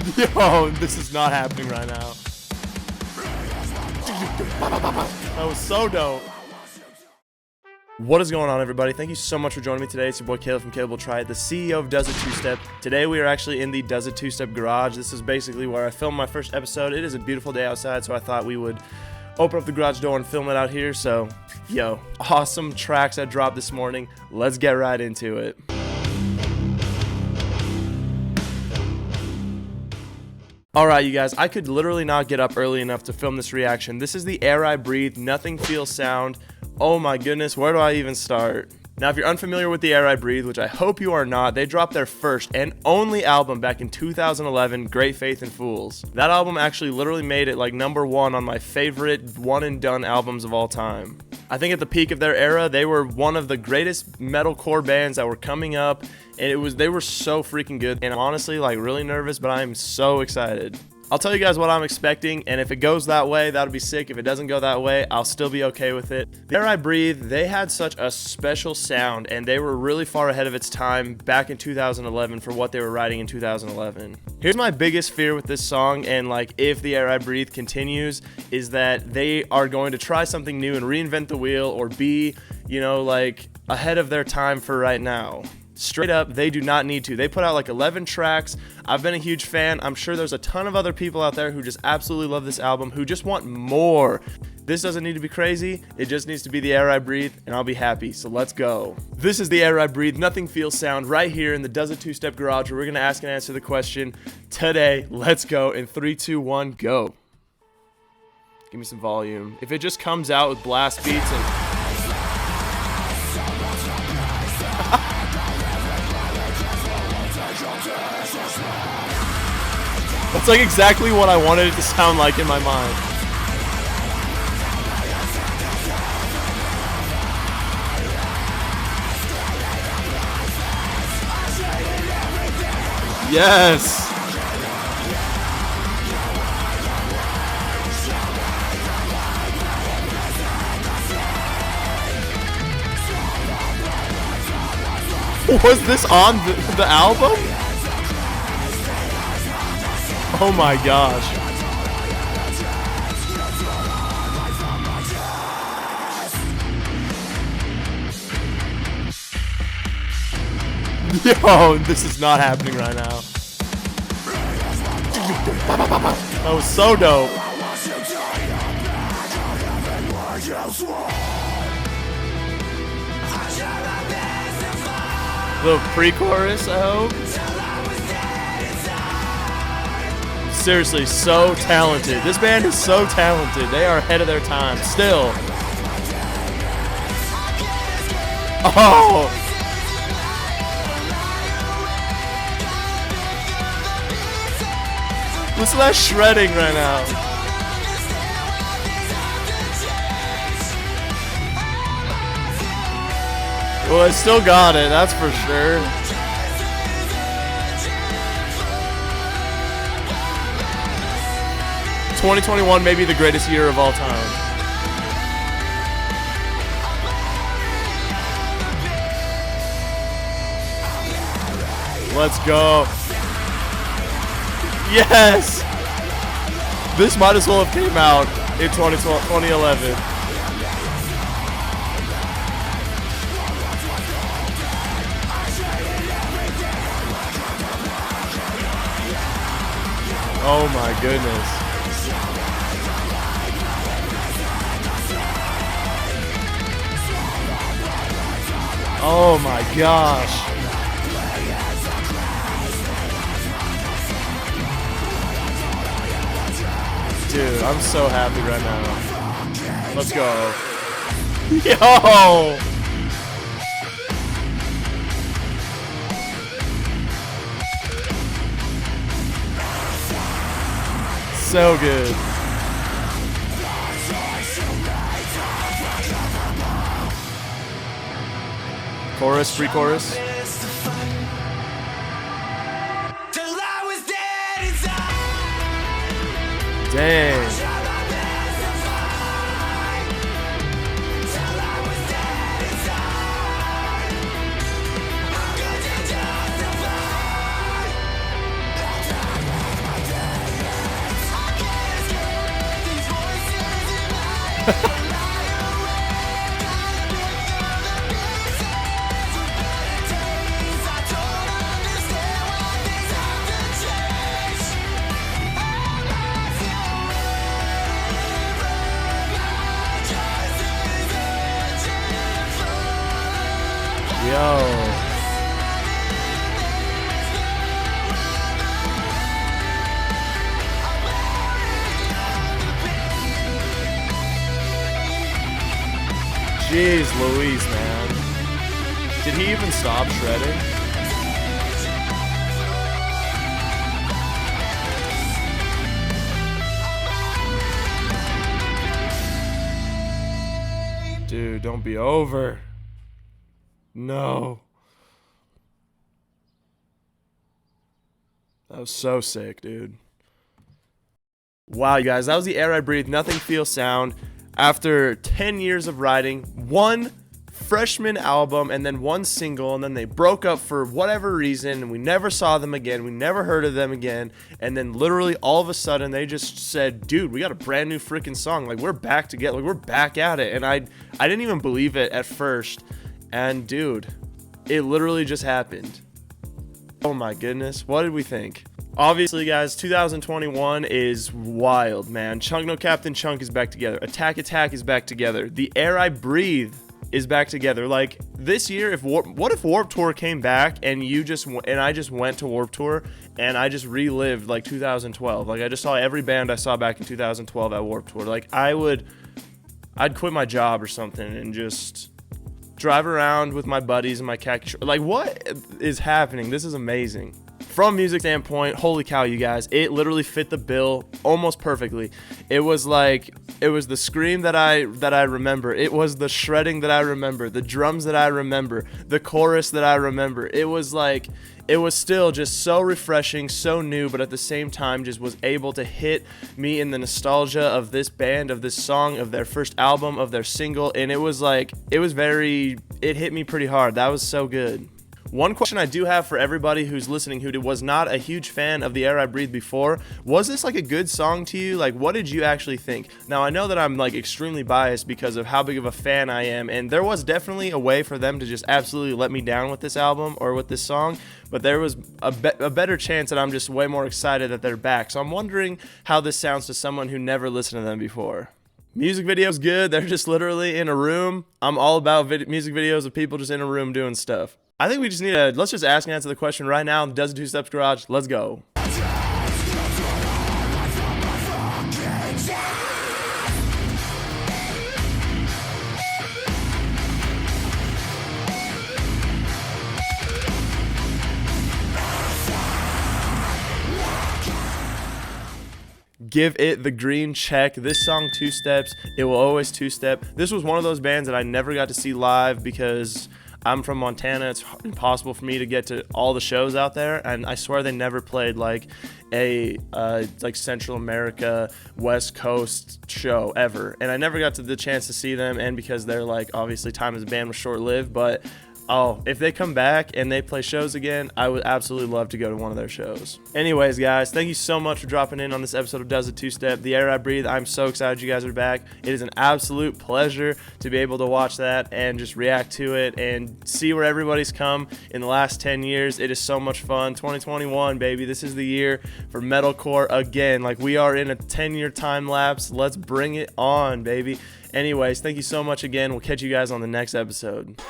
Yo, this is not happening right now. That was so dope. What is going on, everybody? Thank you so much for joining me today. It's your boy Caleb from Caleb Will Try It, the CEO of Does It Two-Step. Today we are actually in the Does It Two-Step garage. This is basically where I filmed my first episode. It is a beautiful day outside, so I thought we would open up the garage door and film it out here. So, yo, awesome tracks that dropped this morning. Let's get right into it. Alright, you guys, I could literally not get up early enough to film this reaction. This is the Air I Breathe, Nothing Feels sound. Oh my goodness, where do I even start? Now, if you're unfamiliar with the Air I Breathe, which I hope you are not, they dropped their first and only album back in 2011, Great Faith in Fools. That album actually literally made it like #1 on my favorite one and done albums of all time. I think at the peak of their era, they were one of the greatest metalcore bands that were coming up, and they were so freaking good. And I'm honestly like really nervous, but I'm so excited. I'll tell you guys what I'm expecting, and if it goes that way, that'll be sick. If it doesn't go that way, I'll still be okay with it. The Air I Breathe, they had such a special sound, and they were really far ahead of its time back in 2011 for what they were writing in 2011. Here's my biggest fear with this song, and like if the Air I Breathe continues, is that they are going to try something new and reinvent the wheel, or be, you know, like ahead of their time for right now. Straight up, they do not need to. They put out like 11 tracks. I've been a huge fan. I'm sure there's a ton of other people out there who just absolutely love this album, who just want more. This doesn't need to be crazy. It just needs to be the Air I Breathe, and I'll be happy. So let's go. This is the Air I Breathe, Nothing Feels sound right here in the Does It Two-Step garage, where we're going to ask and answer the question today. Let's go. In 3, 2, 1, go. Give me some volume. If it just comes out with blast beats and... That's like exactly what I wanted it to sound like in my mind. Yes! Was this on the album? Oh my gosh. Yo, this is not happening right now. That was so dope. Little pre-chorus, I hope. Seriously, so talented. This band is so talented. They are ahead of their time still. Oh! Listen to that shredding right now. Well, I still got it, that's for sure. 2021 may be the greatest year of all time. Let's go. Yes! This might as well have came out in 2011. Oh my goodness. Oh my gosh. Dude, I'm so happy right now. Let's go. Yo! So good. Chorus, pre-chorus. Dang. Jeez Louise, man. Did he even stop shredding? Dude, don't be over. No. That was so sick, dude. Wow, you guys, that was the Air I Breathe, Nothing Feels sound. After 10 years of writing, one freshman album and then one single, and then they broke up for whatever reason, and we never saw them again. We never heard of them again. And then literally all of a sudden they just said, dude, we got a brand new freaking song. Like, we're back together. Like, we're back at it. And I didn't even believe it at first. And dude, it literally just happened. Oh my goodness. What did we think? Obviously, guys, 2021 is wild, man. Chunk No Captain Chunk is back together. Attack Attack is back together. The Air I Breathe is back together. Like, this year, what if Warped Tour came back and I just went to Warped Tour and I just relived like 2012. Like, I just saw every band I saw back in 2012 at Warped Tour. Like, I'd quit my job or something and just drive around with my buddies and my khaki. Like, what is happening? This is amazing. From a music standpoint, holy cow, you guys, it literally fit the bill almost perfectly. It was the scream that I remember. It was the shredding that I remember, the drums that I remember, the chorus that I remember. It was still just so refreshing, so new, but at the same time just was able to hit me in the nostalgia of this band, of this song, of their first album, of their single, and it hit me pretty hard. That was so good. One question I do have for everybody who's listening who was not a huge fan of The Air I Breathe before, was this like a good song to you? Like, what did you actually think? Now, I know that I'm like extremely biased because of how big of a fan I am, and there was definitely a way for them to just absolutely let me down with this album or with this song, but there was a better chance that I'm just way more excited that they're back. So I'm wondering how this sounds to someone who never listened to them before. Music video's good. They're just literally in a room. I'm all about music videos of people just in a room doing stuff. I think we just need let's just ask and answer the question right now. Does it 2 Steps Garage? Let's go. Give it the green check. This song, 2 Steps, it will always 2-step. This was one of those bands that I never got to see live because I'm from Montana. It's impossible for me to get to all the shows out there, and I swear they never played like a Central America West Coast show ever, and I never got the chance to see them. And because they're like, obviously time as a band was short-lived, but if they come back and they play shows again, I would absolutely love to go to one of their shows. Anyways, guys, thank you so much for dropping in on this episode of Does It 2-Step, The Air I Breathe. I'm so excited you guys are back. It is an absolute pleasure to be able to watch that and just react to it and see where everybody's come in the last 10 years. It is so much fun. 2021, baby. This is the year for metalcore again. Like, we are in a 10-year time lapse. Let's bring it on, baby. Anyways, thank you so much again. We'll catch you guys on the next episode.